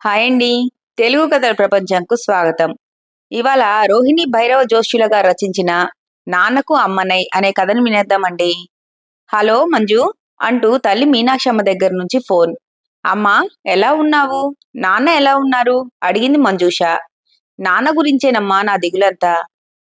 Hi అండి. తెలుగు కథల ప్రపంచంకు స్వాగతం. ఇవాళ రోహిణి భైరవ జోష్యుల గారు రచించిన 'నాన్నకు అమ్మనై' అనే కథను వినేద్దామండి. హలో మంజు అంటూ తల్లి మీనాక్షమ్మ దగ్గర నుంచి ఫోన్. అమ్మా, ఎలా ఉన్నావు? నాన్న ఎలా ఉన్నారు? అడిగింది మంజూష. నాన్న గురించేనమ్మా నా దిగులంతా.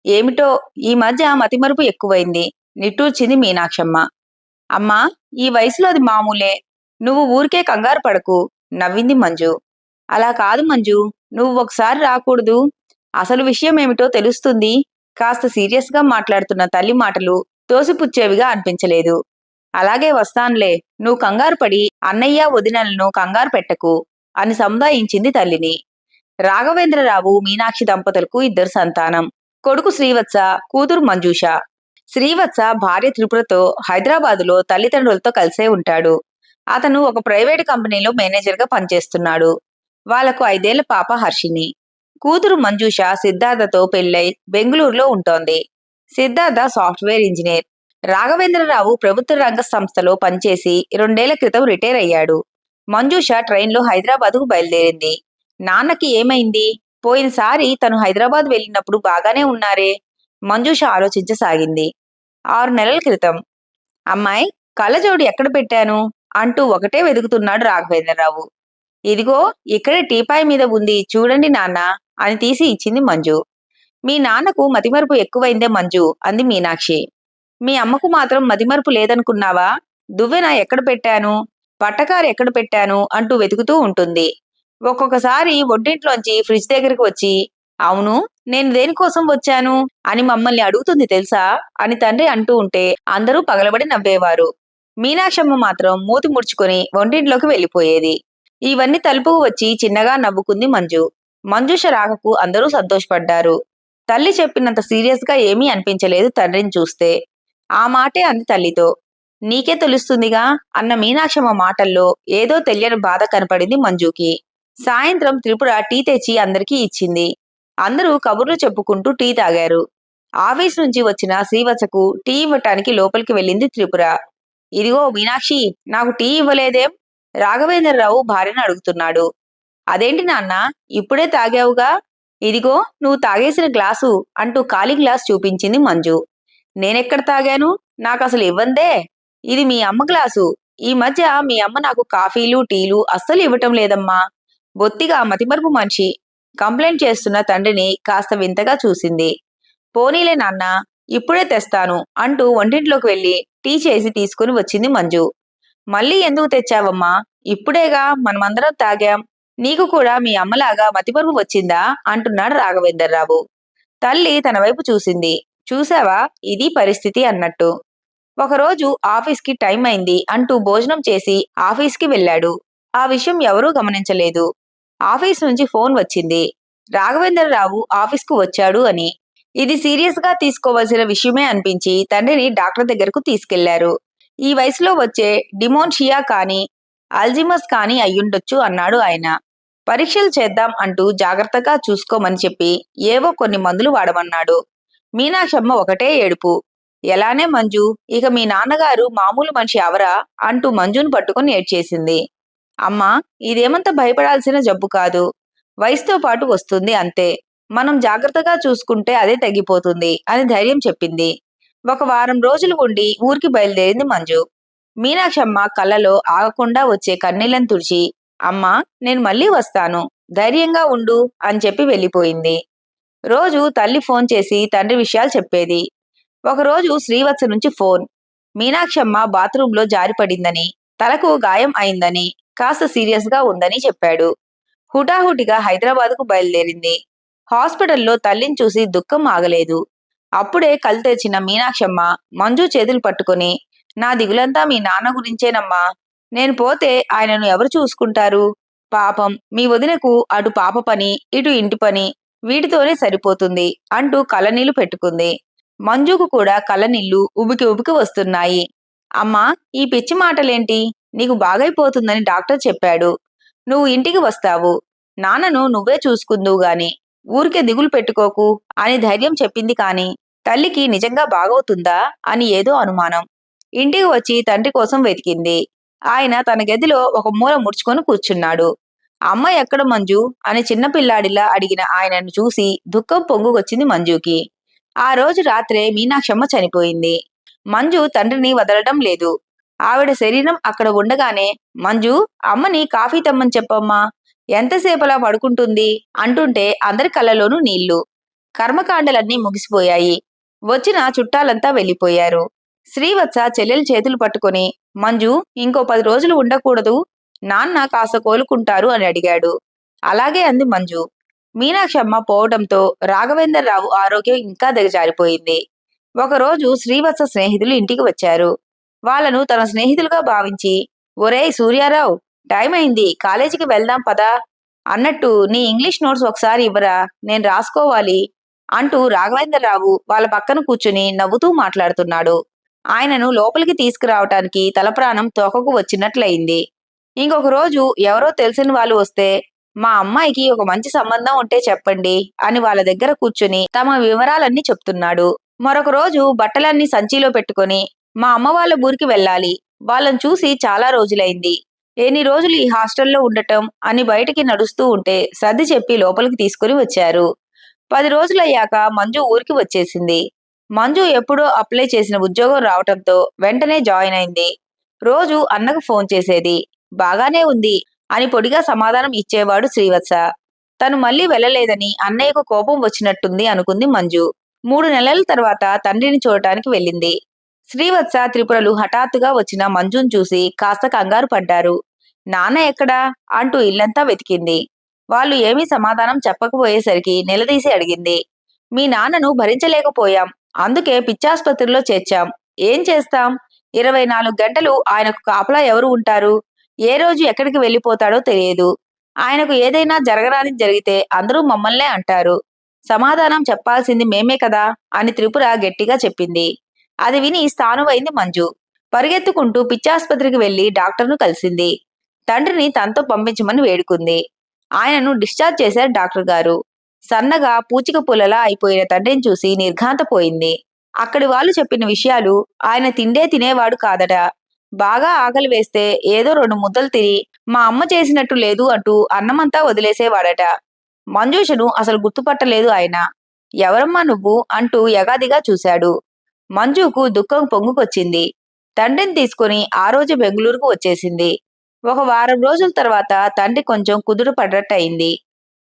ఏమిటో ఈ మధ్య మతిమరుపు ఎక్కువైంది నిట్టూర్చింది మీనాక్షమ్మ. అమ్మా, ఈ వయసులో అది మామూలే. నువ్వు ఊరికే కంగారు పడకు నవ్వింది మంజు. అలా కాదు మంజు, నువ్వు ఒకసారి రాకూడదు? అసలు విషయం ఏమిటో తెలుస్తుంది. కాస్త సీరియస్ గా మాట్లాడుతున్న తల్లి మాటలు తోసిపుచ్చేవిగా అనిపించలేదు. అలాగే వస్తాన్లే, నువ్వు కంగారు పడి అన్నయ్య వదినలను కంగారు పెట్టకు అని సముదాయించింది తల్లిని. రాఘవేంద్రరావు మీనాక్షి దంపతులకు ఇద్దరు సంతానం. కొడుకు శ్రీవత్స, కూతురు మంజూష. శ్రీవత్స భార్య త్రిపురతో హైదరాబాదులో తల్లిదండ్రులతో కలిసే ఉంటాడు. అతను ఒక ప్రైవేటు కంపెనీలో మేనేజర్ గా పనిచేస్తున్నాడు. వాళ్లకు 5 ఏళ్ల పాప హర్షిని. కూతురు మంజూష సిద్ధార్థతో పెళ్లై బెంగుళూరులో ఉంటోంది. Siddhartha software engineer. రాఘవేంద్రరావు ప్రభుత్వ రంగ సంస్థలో పనిచేసి 2 ఏళ్ల క్రితం రిటైర్ అయ్యాడు. మంజూష ట్రైన్లో హైదరాబాద్కు బయలుదేరింది. నాన్నకి ఏమైంది? పోయినసారి తను హైదరాబాద్ వెళ్ళినప్పుడు బాగానే ఉన్నారే? మంజూష ఆలోచించసాగింది. 6 నెలల క్రితం. అమ్మాయి, కళ్ళజోడు ఎక్కడ పెట్టాను అంటూ ఒకటే వెతుకుతున్నాడు రాఘవేంద్రరావు. ఇదిగో ఇక్కడే టీపాయ్ మీద ఉంది చూడండి నాన్న అని తీసి ఇచ్చింది మంజు. మీ నాన్నకు మతిమరుపు ఎక్కువైందే మంజు అంది మీనాక్షి. మీ అమ్మకు మాత్రం మతిమరుపు లేదనుకున్నావా? దువ్వెన ఎక్కడ పెట్టాను, పట్టకారు ఎక్కడ పెట్టాను అంటూ వెతుకుతూ ఉంటుంది. ఒక్కొక్కసారి ఒంటింట్లోంచి ఫ్రిడ్జ్ దగ్గరికి వచ్చి, అవును, నేను దేనికోసం వచ్చాను అని మమ్మల్ని అడుగుతుంది తెలుసా అని తండ్రి అంటూ ఉంటే అందరూ పగలబడి నవ్వేవారు. మీనాక్షమ్మ మాత్రం మూతి ముడుచుకొని వంటింట్లోకి వెళ్ళిపోయేది. ఇవన్నీ తలుపుకు వచ్చి చిన్నగా నవ్వుకుంది మంజు. మంజుష రాకకు అందరూ సంతోషపడ్డారు. తల్లి చెప్పినంత సీరియస్ గా ఏమీ అనిపించలేదు తండ్రిని చూస్తే. ఆ మాటే అంది తల్లితో. నీకే తెలుస్తుందిగా అన్న మీనాక్షమ్మ మాటల్లో ఏదో తెలియని బాధ కనపడింది మంజుకి. సాయంత్రం త్రిపుర టీ తెచ్చి అందరికీ ఇచ్చింది. అందరూ కబుర్లు చెప్పుకుంటూ టీ తాగారు. ఆఫీస్ నుంచి వచ్చిన శ్రీవత్సకు టీ ఇవ్వటానికి లోపలికి వెళ్ళింది త్రిపుర. ఇదిగో మీనాక్షి, నాకు టీ ఇవ్వలేదేం? రాఘవేంద్రరావు భార్యను అడుగుతున్నాడు. అదేంటి నాన్న, ఇప్పుడే తాగావుగా? ఇదిగో నువ్వు తాగేసిన గ్లాసు అంటూ ఖాళీ గ్లాస్ చూపించింది మంజు. నేనెక్కడ తాగాను? నాకసలు ఇవ్వందే. ఇది మీ అమ్మ గ్లాసు. ఈ మధ్య మీ అమ్మ నాకు కాఫీలు టీలు అస్సలు ఇవ్వటం లేదమ్మా. బొత్తిగా మతిమరుపు మనిషి. కంప్లైంట్ చేస్తున్న తండ్రిని కాస్త వింతగా చూసింది. పోనీలే నాన్న, ఇప్పుడే తెస్తాను అంటూ వంటింట్లోకి వెళ్లి టీ చేసి తీసుకుని వచ్చింది మంజు. మళ్ళీ ఎందుకు తెచ్చావమ్మా? ఇప్పుడేగా మనమందరం తాగాం. నీకు కూడా మీ అమ్మలాగా మతిమరుపు వచ్చిందా అంటున్నాడు రాఘవేంద్రరావు. తల్లి తన వైపు చూసింది. చూసావా, ఇది పరిస్థితి అన్నట్టు. ఒకరోజు ఆఫీస్కి టైం అయింది అంటూ భోజనం చేసి ఆఫీస్కి వెళ్ళాడు. ఆ విషయం ఎవరూ గమనించలేదు. ఆఫీస్ నుంచి ఫోన్ వచ్చింది. రాఘవేంద్రరావు ఆఫీస్కు వచ్చాడు అని. ఇది సీరియస్ గా తీసుకోవలసిన విషయమే అనిపించి తండ్రిని డాక్టర్ దగ్గరకు తీసుకెళ్లారు. ఈ వయసులో వచ్చే డిమోన్షియా కానీ అల్జిమస్ కానీ అయ్యుండొచ్చు అన్నాడు ఆయన. పరీక్షలు చేద్దాం అంటూ జాగ్రత్తగా చూసుకోమని చెప్పి ఏవో కొన్ని మందులు వాడమన్నాడు. మీనాక్షమ్మ ఒకటే ఏడుపు. ఎలానే మంజు, ఇక మీ నాన్నగారు మామూలు మనిషి అవరా అంటూ మంజును పట్టుకుని ఏడ్చేసింది. అమ్మా, ఇదేమంత భయపడాల్సిన జబ్బు కాదు. వయసుతో పాటు వస్తుంది అంతే. మనం జాగ్రత్తగా చూసుకుంటే అదే తగ్గిపోతుంది అని ధైర్యం చెప్పింది. ఒక వారం రోజులు ఉండి ఊరికి బయలుదేరింది మంజు. మీనాక్షమ్మ కళ్ళలో ఆగకుండా వచ్చే కన్నీళ్లను తుడిచి, అమ్మా, నేను మళ్ళీ వస్తాను, ధైర్యంగా ఉండు అని చెప్పి వెళ్ళిపోయింది. రోజు తల్లి ఫోన్ చేసి తండ్రి విషయాలు చెప్పేది. ఒకరోజు శ్రీవత్స నుంచి ఫోన్. మీనాక్షమ్మ బాత్రూంలో జారిపడిందని, తలకు గాయం అయిందని, కాస్త సీరియస్ గా ఉందని చెప్పాడు. హుటాహుటిగా హైదరాబాద్కు బయలుదేరింది. హాస్పిటల్లో తల్లిని చూసి దుఃఖం ఆగలేదు. అప్పుడే కళ్ళు తెరిచిన మీనాక్షమ్మ మంజు చేతులు పట్టుకుని, నా దిగులంతా మీ నాన్న గురించేనమ్మా. నేను పోతే ఆయనను ఎవరు చూసుకుంటారు? పాపం మీ వదినకు అటు పాప పని, ఇటు ఇంటి పని, వీటితోనే సరిపోతుంది అంటూ కళ్ళనీళ్లు పెట్టుకుంది. మంజుకు కూడా కళ్ళనీళ్లు ఉబికి ఉబికి వస్తున్నాయి. అమ్మా, ఈ పిచ్చి మాటలేంటి? నీకు బాగైపోతుందని డాక్టర్ చెప్పాడు. నువ్వు ఇంటికి వస్తావు. నాన్నను నువ్వే చూసుకుందువు గాని ఊరికే దిగులు పెట్టుకోకు అని ధైర్యం చెప్పింది. కాని తల్లికి నిజంగా బాగవుతుందా అని ఏదో అనుమానం. ఇంటికి వచ్చి తండ్రి కోసం వెతికింది. ఆయన తన గదిలో ఒక మూల ముడుచుకొని కూర్చున్నాడు. అమ్మ ఎక్కడ మంజు అని చిన్నపిల్లాడిలా అడిగిన ఆయనను చూసి దుఃఖం పొంగుకొచ్చింది మంజుకి. ఆ రోజు రాత్రే మీనాక్షమ్మ చనిపోయింది. మంజు తండ్రిని వదలడం లేదు. ఆవిడ శరీరం అక్కడ ఉండగానే మంజు, అమ్మని కాఫీ తెమ్మని చెప్పమ్మా, ఎంతసేపలా పడుకుంటుంది అంటుంటే అందరి కళ్ళలోనూ నీళ్లు. కర్మకాండలన్నీ ముగిసిపోయాయి. వచ్చిన చుట్టాలంతా వెళ్ళిపోయారు. శ్రీవత్స చెల్లెలి చేతులు పట్టుకొని, మంజు, ఇంకో 10 రోజులు ఉండకూడదు, నాన్న కాస్త కోలుకుంటారు అని అడిగాడు. అలాగే అంది మంజు. మీనాక్షమ్మ పోవడంతో రాఘవేంద్రరావు ఆరోగ్యం ఇంకా దిగజారిపోయింది. ఒకరోజు శ్రీవత్స స్నేహితులు ఇంటికి వచ్చారు. వాళ్ళను తన స్నేహితులుగా భావించి, ఒరేయ్ సూర్యారావు, టైం అయింది, కాలేజీకి వెళ్దాం పదా అన్నట్టు నీ ఇంగ్లీష్ నోట్స్ ఒకసారి ఇవ్వరా, నేను రాసుకోవాలి అంటూ రాఘవేంద్రరావు వాళ్ళ పక్కన కూర్చుని నవ్వుతూ మాట్లాడుతున్నాడు. ఆయనను లోపలికి తీసుకురావటానికి తలప్రాణం తోకకు వచ్చినట్లయింది. ఇంకొక రోజు ఎవరో తెలిసిన వాళ్ళు వస్తే, మా అమ్మాయికి ఒక మంచి సంబంధం ఉంటే చెప్పండి అని వాళ్ళ దగ్గర కూర్చుని తమ వివరాలన్నీ చెప్తున్నాడు. మరొక రోజు బట్టలన్నీ సంచిలో పెట్టుకొని, మా అమ్మ వాళ్ళ ఊరికి వెళ్ళాలి, వాళ్ళని చూసి చాలా రోజులైంది, ఎన్ని రోజులు ఈ హాస్టల్లో ఉండటం అని బయటికి నడుస్తూ ఉంటే సర్ది చెప్పి లోపలికి తీసుకుని వచ్చారు. 10 రోజులయ్యాక మంజు ఊరికి వచ్చేసింది. మంజు ఎప్పుడో అప్లై చేసిన ఉద్యోగం రావటంతో వెంటనే జాయిన్ అయింది. రోజు అన్నకు ఫోన్ చేసేది. బాగానే ఉంది అని పొడిగా సమాధానం ఇచ్చేవాడు శ్రీవత్స. తను మళ్ళీ వెళ్ళలేదని అన్నయ్యకు కోపం వచ్చినట్టుంది అనుకుంది మంజు. 3 నెలల తర్వాత తండ్రిని చూడటానికి వెళ్ళింది. శ్రీవత్స, త్రిపురలు హఠాత్తుగా వచ్చిన మంజును చూసి కాస్త కంగారు పడ్డారు. నాన్న ఎక్కడా అంటూ ఇల్లంతా వెతికింది. వాళ్ళు ఏమీ సమాధానం చెప్పకపోయేసరికి నిలదీసి అడిగింది. మీ నాన్నను భరించలేకపోయాం, అందుకే పిచ్చాసుపత్రిలో చేర్చాం. ఏం చేస్తాం, 24 గంటలు ఆయనకు కాపలా ఎవరు ఉంటారు, ఏ రోజు ఎక్కడికి వెళ్ళిపోతాడో తెలియదు. ఆయనకు ఏదైనా జరగరానిది జరిగితే అందరూ మమ్మల్నే అంటారు. సమాధానం చెప్పాల్సింది మేమే కదా అని త్రిపుర గట్టిగా చెప్పింది. అది విని స్థానువైంది మంజు. పరిగెత్తుకుంటూ పిచ్చాసుపత్రికి వెళ్లి డాక్టర్ను కలిసింది. తండ్రిని తనతో పంపించమని వేడుకుంది. ఆయనను డిశ్చార్జ్ చేశారు డాక్టర్ గారు. సన్నగా పూచిక పుల్లలా అయిపోయిన తండ్రిని చూసి నిర్ఘాంతపోయింది. అక్కడి వాళ్ళు చెప్పిన విషయాలు, ఆయన తిండే తినేవాడు కాదట. బాగా ఆకలి వేస్తే ఏదో 2 ముద్దలు తిని మా అమ్మ చేసినట్టు లేదు అంటూ అన్నమంతా వదిలేసేవాడట. మంజూషను అసలు గుర్తుపట్టలేదు ఆయన. ఎవరమ్మా నువ్వు అంటూ యగాదిగా చూశాడు. మంజుకు దుఃఖం పొంగుకొచ్చింది. తండ్రిని తీసుకుని ఆ రోజు బెంగుళూరుకు వచ్చేసింది. ఒక వారం రోజుల తర్వాత తండ్రి కొంచెం కుదుట పడ్డట్టయింది.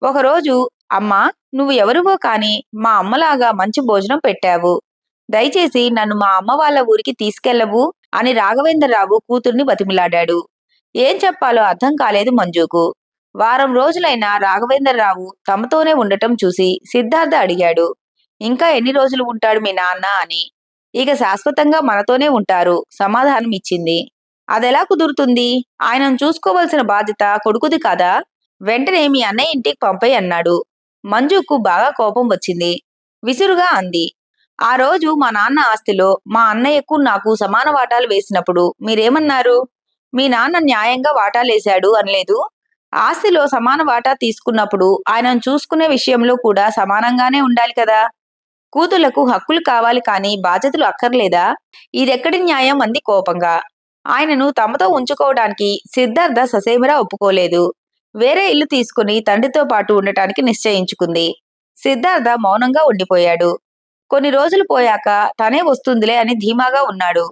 ఒకరోజు, అమ్మా, నువ్వు ఎవరివో కాని మా అమ్మలాగా మంచి భోజనం పెట్టావు, దయచేసి నన్ను మా అమ్మ వాళ్ళ ఊరికి తీసుకెళ్లవు అని రాఘవేంద్రరావు కూతుర్ని బతిమిలాడాడు. ఏం చెప్పాలో అర్థం కాలేదు మంజుకు. వారం రోజులైనా రాఘవేంద్రరావు తమతోనే ఉండటం చూసి సిద్ధార్థ అడిగాడు, ఇంకా ఎన్ని రోజులు ఉంటాడు మీ నాన్న అని. ఇక శాశ్వతంగా మనతోనే ఉంటారు సమాధానం ఇచ్చింది. అదెలా కుదురుతుంది, ఆయనను చూసుకోవలసిన బాధ్యత కొడుకుది కాదా, వెంటనే మీ అన్నయ్య ఇంటికి పంపేయ్ అన్నాడు. మంజుకు బాగా కోపం వచ్చింది. విసురుగా అంది, ఆ రోజు మా నాన్న ఆస్తిలో మా అన్నయ్యకు నాకు సమాన వాటాలు వేసినప్పుడు మీరేమన్నారు, మీ నాన్న న్యాయంగా వాటాలేశాడు అనలేదు. ఆస్తిలో సమాన వాటా తీసుకున్నప్పుడు ఆయనను చూసుకునే విషయంలో కూడా సమానంగానే ఉండాలి కదా. కూతుళ్లకు హక్కులు కావాలి కాని బాధ్యతలు అక్కర్లేదా, ఇదెక్కడి న్యాయం అంది కోపంగా. ఆయనను తమతో ఉంచుకోవడానికి సిద్ధార్థ ససేమిరా ఒప్పుకోలేదు. వేరే ఇల్లు తీసుకుని తండ్రితో పాటు ఉండటానికి నిశ్చయించుకుంది. సిద్ధార్థ మౌనంగా ఉండిపోయాడు. కొన్ని రోజులు పోయాక తనే వస్తుందిలే అని ధీమాగా ఉన్నాడు.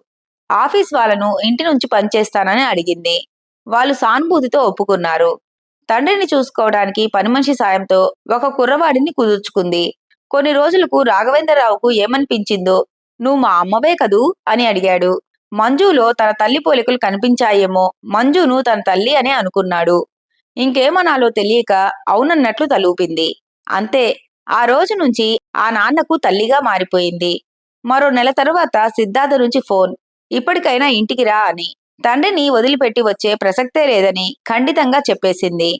ఆఫీస్ వాళ్ళను ఇంటి నుంచి పనిచేస్తానని అడిగింది. వాళ్ళు సానుభూతితో ఒప్పుకున్నారు. తండ్రిని చూసుకోవడానికి పనిమనిషి సాయంతో ఒక కుర్రవాడిని కుదుర్చుకుంది. కొన్ని రోజులకు రాఘవేంద్రరావుకు ఏమనిపించిందో, నువ్వు మా అమ్మవే కదూ అని అడిగాడు. మంజులో తన తల్లి పోలికలు కనిపించాయేమో, మంజును తన తల్లి అనే అనుకున్నాడు. ఇంకేమనాలో తెలియక అవునన్నట్లు తలూపింది. అంతే, ఆ రోజు నుంచి ఆ నాన్నకు తల్లిగా మారిపోయింది. మరో నెల తరువాత సిద్ధార్థ నుంచి ఫోన్, ఇప్పటికైనా ఇంటికి రా అని. తండ్రిని వదిలిపెట్టి వచ్చే ప్రసక్తే లేదని ఖండితంగా చెప్పేసింది.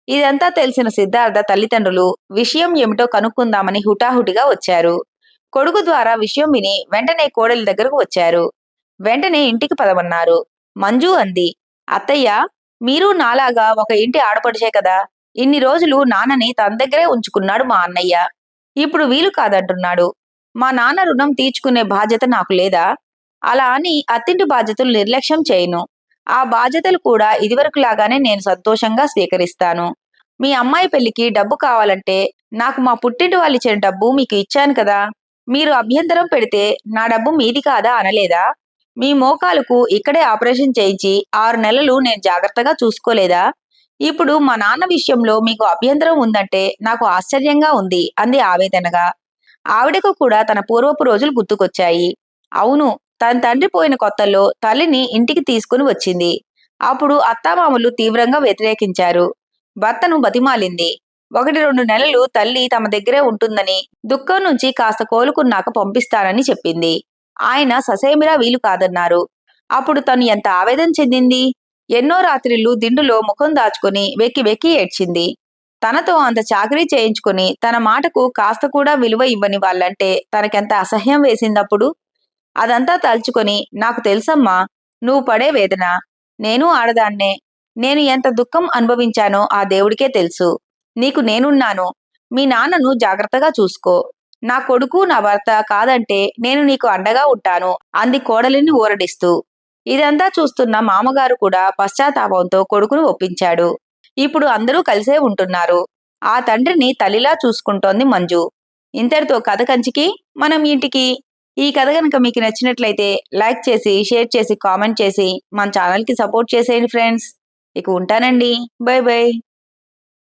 ఇదంతా తెలిసిన సిద్ధార్థ తల్లిదండ్రులు విషయం ఏమిటో కనుక్కుందామని హుటాహుటిగా వచ్చారు. కొడుకు ద్వారా విషయం విని వెంటనే కోడలి దగ్గరకు వచ్చారు. వెంటనే ఇంటికి పదమన్నారు. మంజు అంది, అత్తయ్య, మీరు నాలాగా ఒక ఇంటి ఆడపడిచే కదా. ఇన్ని రోజులు నాన్నని తన దగ్గరే ఉంచుకున్నాడు మా అన్నయ్య. ఇప్పుడు వీలు కాదంటున్నాడు. మా నాన్న రుణం తీర్చుకునే బాధ్యత నాకు లేదా? అలా అని అత్తింటి బాధ్యతలు నిర్లక్ష్యం చేయను. ఆ బాధ్యతలు కూడా ఇదివరకు లాగానే నేను సంతోషంగా స్వీకరిస్తాను. మీ అమ్మాయి పెళ్లికి డబ్బు కావాలంటే నాకు మా పుట్టింటి వాళ్ళు ఇచ్చిన డబ్బు మీకు ఇచ్చాను కదా! మీరు అభ్యంతరం పెడితే నా డబ్బు మీది కాదా అనలేదా? మీ మోకాలుకు ఇక్కడే ఆపరేషన్ చేయించి 6 నెలలు నేను జాగ్రత్తగా చూసుకోలేదా? ఇప్పుడు మా నాన్న విషయంలో మీకు అభ్యంతరం ఉందంటే నాకు ఆశ్చర్యంగా ఉంది అంది ఆవేదనగా. ఆవిడకు కూడా తన పూర్వపు రోజులు గుర్తుకొచ్చాయి. అవును, తన తండ్రి పోయిన కొత్తల్లో తల్లిని ఇంటికి తీసుకుని వచ్చింది. అప్పుడు అత్తామామలు తీవ్రంగా వ్యతిరేకించారు. భర్తను బతిమాలింది. 1, 2 నెలలు తల్లి తమ దగ్గరే ఉంటుందని, దుఃఖం నుంచి కాస్త కోలుకున్నాక పంపిస్తానని చెప్పింది. ఆయన ససేమిరా వీలు కాదన్నారు. అప్పుడు తను ఎంత ఆవేదన చెందింది. ఎన్నో రాత్రిళ్ళు దిండులో ముఖం దాచుకుని వెక్కి వెక్కి ఏడ్చింది. తనతో అంత చాకిరీ చేయించుకుని తన మాటకు కాస్త కూడా విలువ ఇవ్వని వాళ్ళంటే తనకెంత అసహ్యం వేసిందప్పుడు. అదంతా తలుచుకొని, నాకు తెలుసమ్మా, నువ్వు పడే వేదన. నేనూ ఆడదాన్నే. నేను ఎంత దుఃఖం అనుభవించానో ఆ దేవుడికే తెలుసు. నీకు నేనున్నాను. మీ నాన్నను జాగ్రత్తగా చూసుకో. నా కొడుకు, నా భర్త కాదంటే నేను నీకు అండగా ఉంటాను అంది కోడలిని ఊరడిస్తూ. ఇదంతా చూస్తున్న మామగారు కూడా పశ్చాత్తాపంతో కొడుకును ఒప్పించాడు. ఇప్పుడు అందరూ కలిసే ఉంటున్నారు. ఆ తండ్రిని తల్లిలా చూసుకుంటోంది మంజు. ఇంతటితో కథ కంచికి, మనం ఇంటికి. ఈ కథ గనుక మీకు నచ్చినట్లయితే లైక్ చేసి, షేర్ చేసి, కామెంట్ చేసి మన ఛానల్‌కి సపోర్ట్ చేసేయండి ఫ్రెండ్స్. ఇక ఉంటానండి. By by.